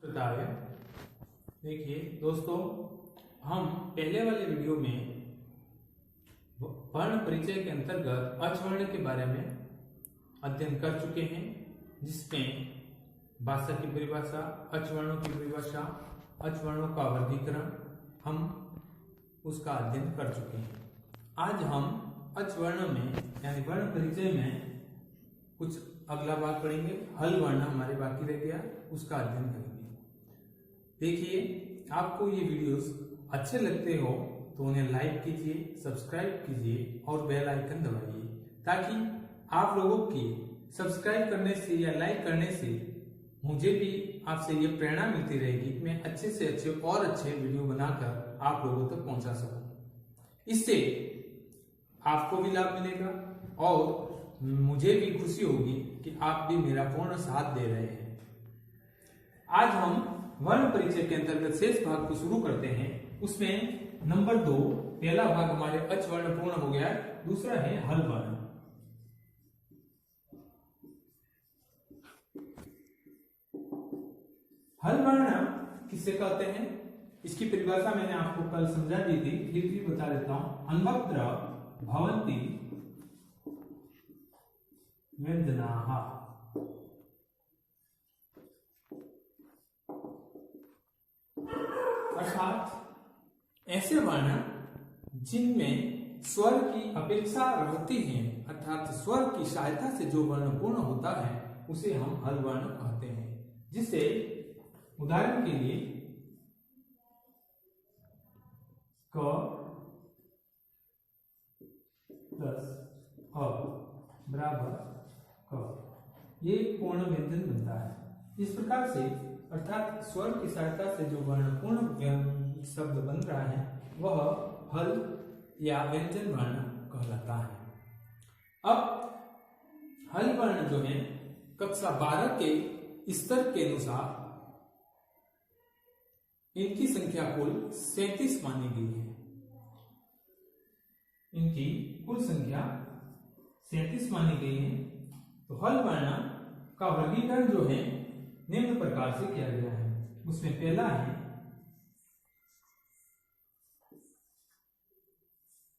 बताया। देखिए दोस्तों, हम पहले वाले वीडियो में वर्ण परिचय के अंतर्गत अचवर्ण के बारे में अध्ययन कर चुके हैं, जिसमें भाषा की परिभाषा, अचवर्णों की परिभाषा, अचवर्णों का वर्गीकरण हम उसका अध्ययन कर चुके हैं। आज हम अचवर्ण में यानी वर्ण परिचय में कुछ अगला भाग पढ़ेंगे। हल वर्ण हमारे बाकी रह गया, उसका अध्ययन करेंगे। देखिए, आपको ये वीडियोस अच्छे लगते हो तो उन्हें लाइक कीजिए, सब्सक्राइब कीजिए और बेल आइकन दबाइए, ताकि आप लोगों की सब्सक्राइब करने से या लाइक करने से मुझे भी आपसे ये प्रेरणा मिलती रहेगी कि मैं अच्छे से अच्छे और अच्छे वीडियो बनाकर आप लोगों तक पहुंचा सकूं। इससे आपको भी लाभ मिलेगा और मुझे भी खुशी होगी कि आप भी मेरा पूर्ण साथ दे रहे हैं। आज हम वर्ण परिचय के अंतर्गत शेष भाग को शुरू करते हैं। उसमें नंबर 2, पहला भाग हमारे अचवर्ण पूर्ण हो गया है, दूसरा है हल वर्ण। हल वर्ण किसे कहते हैं, इसकी परिभाषा मैंने आपको कल समझा दी थी, फिर भी बता देता हूं। अन्वत्र भवन्ति व्यंजनाः, अर्थात ऐसे वर्ण जिनमें स्वर की अपेक्षा रहती है, अर्थात स्वर की सहायता से जो वर्ण पूर्ण होता है उसे हम हल वर्ण कहते हैं। जिसे उदाहरण के लिए क प्लस अ बराबर क, ये पूर्ण व्यंजन बनता है। इस प्रकार से अर्थात स्वर की सहायता से जो वर्ण पूर्ण शब्द बन रहा है वह हल या व्यंजन वर्ण कहलाता है। अब हल वर्ण जो है कक्षा 12 के स्तर के अनुसार इनकी संख्या कुल 37 मानी गई है। इनकी कुल संख्या 37 मानी गई है। तो हल वर्ण का वर्गीकरण जो है निम्न प्रकार से किया गया है। उसमें पहला है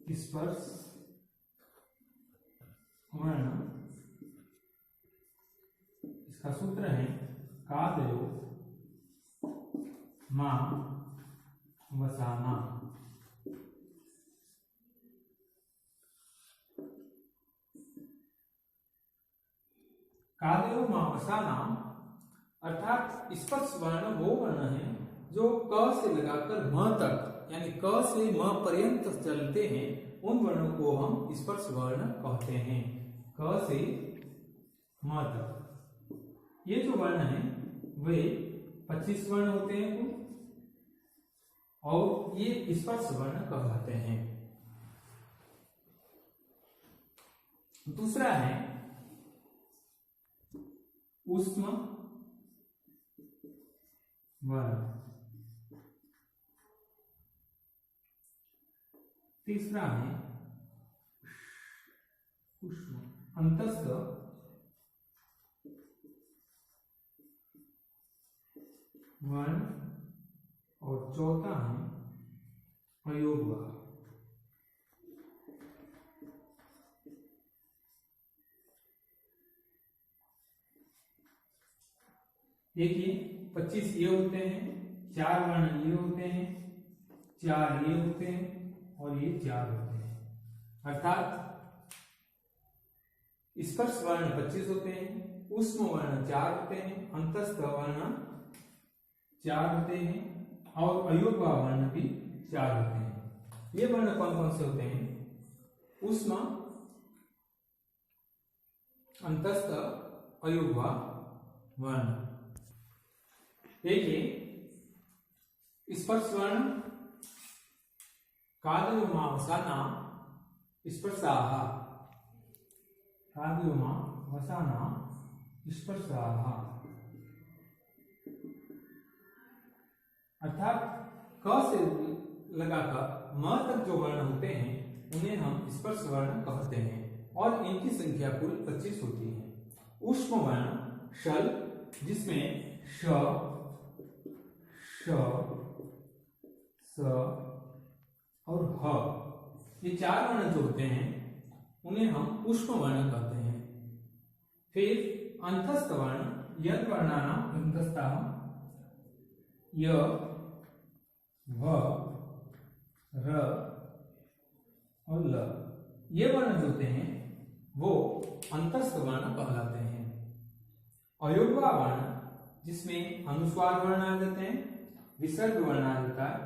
स्पर्श वर्ण। इसका सूत्र है कादयो मा वसाना। कादयो मा वसाना अर्थात स्पर्श वर्ण वो वर्ण है जो क से लगाकर म तक यानी क से म पर्यंत चलते हैं। उन वर्णों को हम स्पर्श वर्ण कहते हैं, क से म तक। ये जो वर्ण है वे 25 वर्ण होते हैं कुल, और ये स्पर्श वर्ण कहलाते हैं। दूसरा है ऊष्म वर्ण। तीसरा है ऊष्म अंतस्थ वर्ण, और चौथा है अयोग वर्ण। देखिए 25 ये होते हैं, 4 वर्ण ये होते हैं, 4 ये होते हैं और ये 4 होते हैं। अर्थात स्पर्श वर्ण 25 होते हैं, ऊष्म वर्ण 4 होते हैं, अंतस्थ वर्ण 4 होते हैं और अयोग्य वर्ण भी 4 होते हैं। ये वर्ण कौन कौन से होते हैं? ऊष्म, अंतस्थ, अयोग्य वर्ण। देखिए स्पर्श वर्ण कादयो मा वसाना स्पर्शाः, कादयो मा वसाना स्पर्शाः। अर्थात क से लगाकर म तक जो वर्ण होते हैं उन्हें हम स्पर्श वर्ण कहते हैं, और इनकी संख्या कुल 25 होती है। ऊष्म वर्ण शल, जिसमें श, श, स और ह, ये चार वर्ण जो होते हैं उन्हें हम ऊष्म वर्ण कहते हैं। फिर अंतस्थ वर्ण यद वर्णानाम अंतस्थः य, व, र और ल, ये वर्ण जो होते हैं वो अंतस्थ वर्ण कहलाते हैं। अयोग्य वर्ण जिसमें अनुस्वार वर्ण आ जाते हैं, विसर्ग वर्ण आ जाता है,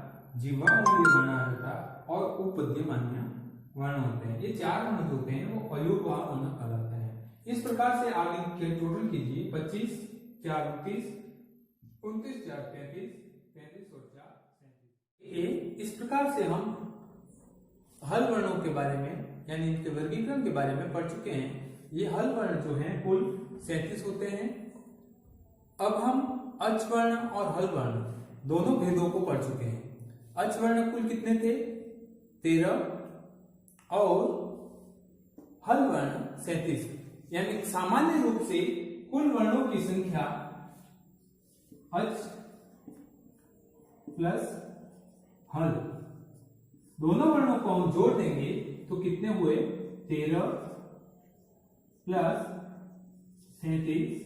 जिह्वा मूल्य वर्ण आ जाता है और उपपद्यमान्य वर्ण होते हैं। ये चार वर्ण जो होते हैं वो अयोग्य वर्ण कहलाते हैं। इस प्रकार से आप इनके टोटल कीजिए 25, 4, 29, 29, 4, 33, 33 और 4, 37। इस प्रकार से हम हल वर्णों के बारे में यानी इनके वर्गीकरण के बारे में पढ़ चुके हैं। ये हल वर्ण जो हैं कुल 37 होते हैं। अब हम अच वर्ण और हल वर्ण दोनों भेदों को पढ़ चुके हैं। अच वर्ण कुल कितने थे? 13 और हल वर्ण 37। यानी सामान्य रूप से कुल वर्णों की संख्या अच प्लस हल दोनों वर्णों को हम जोड़ देंगे तो कितने हुए? 13 प्लस 37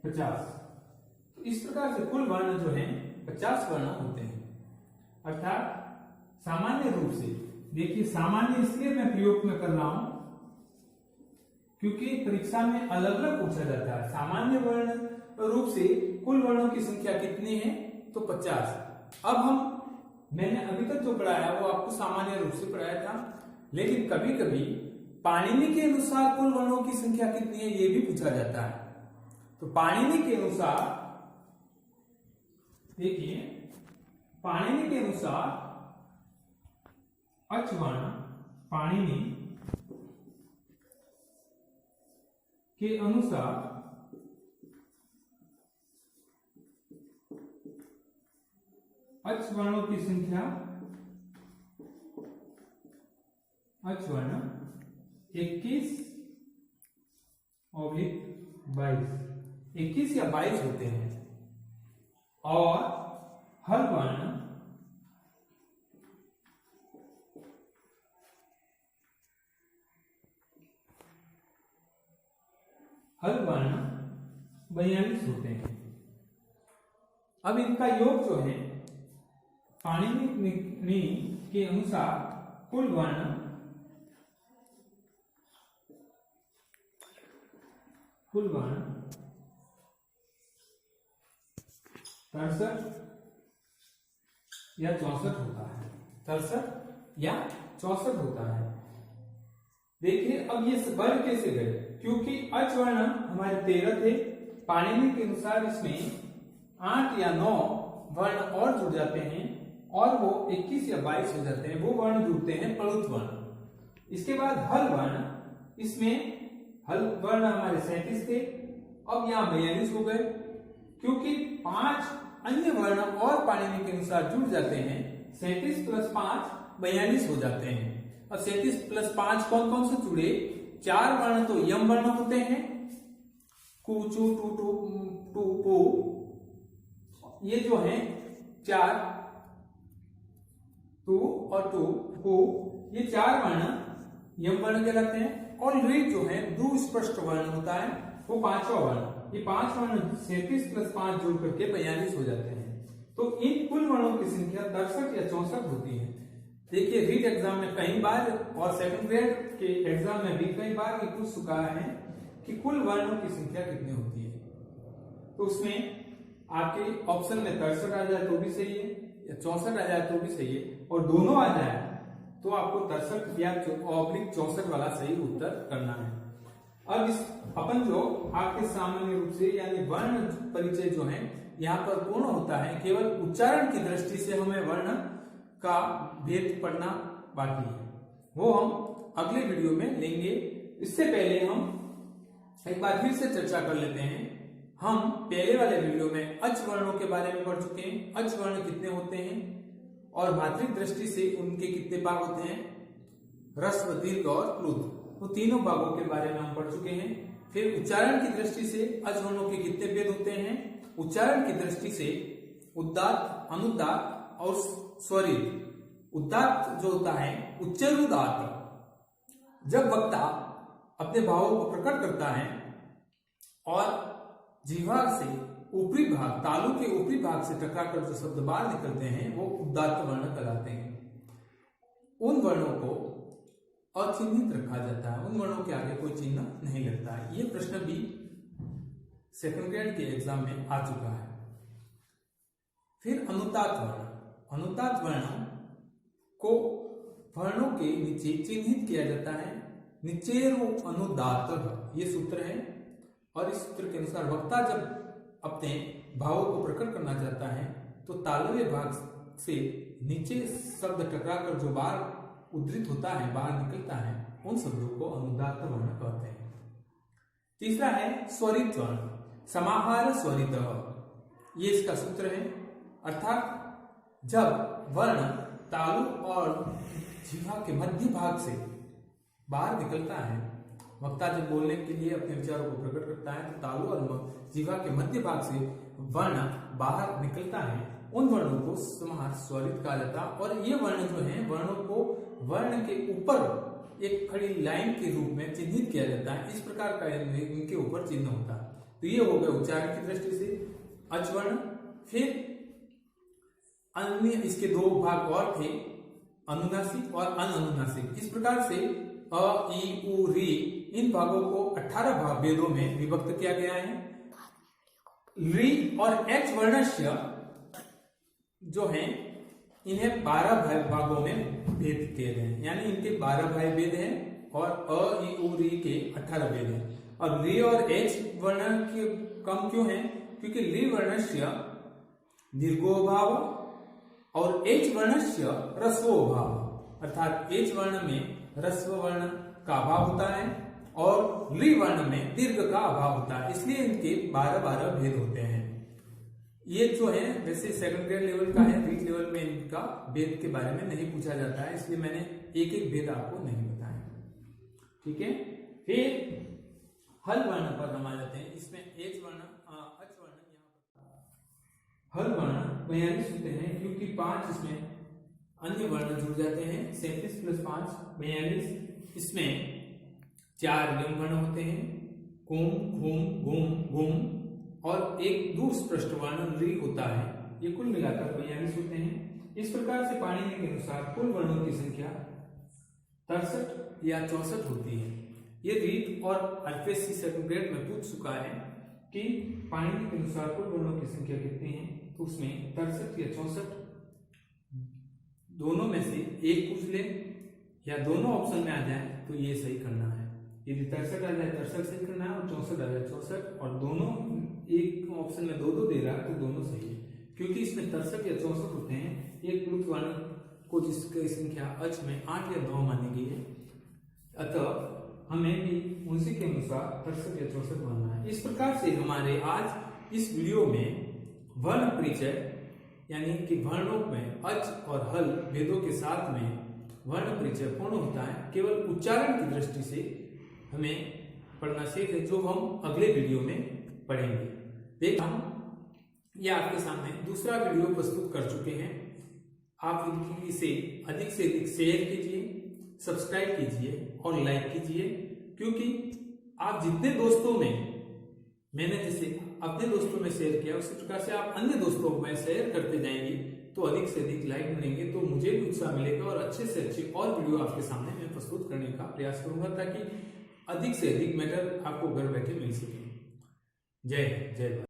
50। तो इस प्रकार से कुल वर्ण जो हैं 50 वर्ण होते हैं। अर्थात सामान्य रूप से, देखिए सामान्य इसलिए मैं प्रयोग में कर रहा हूं क्योंकि परीक्षा में अलग अलग पूछा जाता है। सामान्य वर्ण रूप से कुल वर्णों की संख्या कितनी है? तो 50। अब मैंने अभी तक जो पढ़ाया वो आपको सामान्य रूप से पढ़ाया था, लेकिन कभी कभी पाणिनि के अनुसार कुल वर्णों की संख्या कितनी है ये भी पूछा जाता है। तो पाणिनि के अनुसार देखिए, पाणिनि के अनुसार अच वर्ण पाणिनि के अनुसार अच वर्णों की संख्या अच वर्ण 21 और 22, 21 या 22 होते हैं। और हल वर्ण हल वर्ण 42 होते हैं। अब इनका योग जो है पाणिनि के अनुसार कुल वर्ण कुल वर्ण 63 या 64 होता है। 63 या 64 होता है। देखिए अब ये वर्ग कैसे गए, क्योंकि अच वर्ण हमारे 13 थे, पाणिनि के अनुसार इसमें 8 या 9 वर्ण और जुड़ जाते हैं और वो 21 या 22 हो जाते हैं। वो वर्ण जुड़ते हैं प्लुत वर्ण। इसके बाद हल वर्ण, इसमें हल वर्ण हमारे 37 थे, अब यहाँ 42 हो गए क्योंकि 5 अन्य वर्ण और पाणिनि के अनुसार जुड़ जाते हैं। 37 प्लस 5 42 हो जाते हैं। अब 37 प्लस 5 कौन कौन से जुड़े? 4 वर्ण तो यम वर्ण होते हैं, कु चु टू टू टू पू, ये जो है 4 टू और टू पू, ये 4 वर्ण यम वर्ण कहलाते हैं। और ऋ जो है दुस्पष्ट वर्ण होता है, वो 5वां वर्ण। ये 5 वर्ण 37 प्लस 5 जोड़ करके 42 हो जाते हैं। तो इन कुल वर्णों की संख्या 63 या 64 होती है। देखिए रीट एग्जाम में कई बार और सेकंड ग्रेड के एग्जाम में भी कई बार ये पूछ चुका है कि कुल वर्णों की संख्या कितनी होती है। तो उसमें आपके ऑप्शन में 63 आ जाए तो भी सही है, या 64 आ जाए तो भी सही है, और दोनों आ जाए तो आपको 63 या 64 वाला सही उत्तर करना है। अब इस अपन जो आपके सामान्य रूप से यानी वर्ण परिचय जो है यहाँ पर पूर्ण होता है। केवल उच्चारण की दृष्टि से हमें वर्ण का भेद पढ़ना बाकी है, वो हम अगले वीडियो में लेंगे। इससे पहले हम एक बार फिर से चर्चा कर लेते हैं। हम पहले वाले वीडियो में अच वर्णों के बारे में पढ़ चुके हैं। अच वर्ण कितने होते हैं और मात्रिक दृष्टि से उनके कितने भाग होते हैं, ह्रस्व, दीर्घ और प्लुत, वो तीनों भागों के बारे में हम पढ़ चुके हैं। फिर उच्चारण की दृष्टि से अज वर्णों के कितने भेद होते हैं? उच्चारण की दृष्टि से उदात्त, अनुदात्त और स्वरित। उदात्त जो होता है उच्चैरुदात्त, जब वक्ता अपने भावों को प्रकट करता है और जिह्वा से ऊपरी भाग, तालु के ऊपरी भाग से टकराकर जो शब्द बाहर निकलते हैं वो उदात्त वर्ण कहलाते हैं। उन वर्णों को अचिन्हित रखा जाता है, उन वर्णों के आगे कोई चिन्ह नहीं लगता है। ये प्रश्न भी सेकंड ग्रेड के एग्जाम में आ चुका है। फिर अनुदात्त वर्ण। अनुदात्त वर्ण को वर्णों के नीचे चिन्हित किया जाता है। निचेरो अनुदात्त ये सूत्र है, और इस सूत्र के अनुसार वक्ता जब अपने भावों को प्रकट करना चाहता है तो तालव्य भाग से नीचे शब्द टकराकर जो बाहर उद्धृत होता है, बाहर निकलता है, उन शब्दों को अनुदात्त वर्ण कहते हैं। तीसरा है स्वरित वर्ण। समाहार स्वरित, ये इसका सूत्र है। अर्थात जब वर्ण तालु और जिह्वा के मध्य भाग से बाहर निकलता है, वक्ता जब बोलने के लिए अपने विचारों को प्रकट करता है तो तालु और जिह्वा के मध्य भाग से वर्ण बाहर निकलता है, उन वर्णों को समाहार स्वरित कहा जाता है। और ये वर्ण जो है, वर्णों को वर्ण के ऊपर एक खड़ी लाइन के रूप में चिन्हित किया जाता है। इस प्रकार का इनके ऊपर चिन्ह होता है। तो ये हो गया उच्चारण की दृष्टि से अच वर्ण। फिर अन्य इसके दो भाग और थे, अनुनासिक और अननुनासिक। इस प्रकार से अ, ई, उ, री इन भागों को 18 भेदों में विभक्त किया गया है। री और एच वर्णस्य जो हैं, इन्हें 12 भागों में भेद किए गए हैं, यानी इनके 12 भेद हैं और अ, ई, उ, री के 18 भेद हैं। और री और एच वर्ण के कम क्यों हैं? क्योंकि री वर्णस्य दीर्घो भाव और एच वर्णस्य ह्रस्वो भाव, अर्थात एच वर्ण में ह्रस्व वर्ण का अभाव होता है और ली वर्ण में दीर्घ का अभाव होता है, इसलिए इनके 12 भेद होते हैं। ये जो है वैसे सेकंड ग्रेड लेवल का है, रीड लेवल में इनका भेद के बारे में नहीं पूछा जाता है, इसलिए मैंने एक एक भेद आपको नहीं बताया। ठीक है, फिर हल वर्ण पर हम आ जाते हैं। इसमें एच वर्ण, अच वर्ण, हल वर्ण 42 होते हैं क्योंकि 5 इसमें अन्य वर्ण जुड़ जाते हैं। 37 + 5 42। इसमें 4 यम वर्ण होते हैं, कुम, खुम, गुम, गुम, और एक दुष्पृष्ठ वर्ण री होता है। ये कुल मिलाकर 42 होते हैं। इस प्रकार से पाणिनि के अनुसार कुल वर्णों की संख्या 63 या 64 होती है। ये रीट और अल्फेसी सेकंड ग्रेड में पूछ चुका है कि पाणिनि के अनुसार कुल वर्णों की संख्या कितनी है, तो उसमें 63 या 64 दोनों में से एक पूछ ले या दोनों ऑप्शन में आ जाए तो ये सही करना है। यदि 63 आ जाए 63 सही करना है और 64 आ जाए 64, और दोनों एक ऑप्शन में 2-2 दे रहा है तो दोनों सही है। क्योंकि इसमें 63 या 64 होते हैं, एक प्लुत वर्ण को जिसकी संख्या अच में 8 या 9 मानी गई है, अतः हमें भी उसी के अनुसार 63 या 64 मानना है। इस प्रकार से हमारे आज इस वीडियो में वर्ण परिचय, यानी कि वर्णों में अच और हल भेदों के साथ में वर्ण परिचय पूर्ण होता है। केवल उच्चारण की दृष्टि से हमें पढ़ना चाहिए, जो हम अगले वीडियो में पढ़ेंगे। देखा हम ये आपके सामने दूसरा वीडियो प्रस्तुत कर चुके हैं। आप इसे अधिक से अधिक शेयर कीजिए, सब्सक्राइब कीजिए और लाइक कीजिए, क्योंकि आप जितने दोस्तों में, मैंने जैसे अपने दोस्तों में शेयर किया उसी प्रकार से आप अन्य दोस्तों में शेयर करते जाएंगे तो अधिक से अधिक लाइक मिलेंगे, तो मुझे भी उत्साह मिलेगा और अच्छे से अच्छे और वीडियो आपके सामने मैं प्रस्तुत करने का प्रयास करूंगा, ताकि अधिक से अधिक मैटर आपको घर बैठे मिल सके। जय हिंद, जय भारत।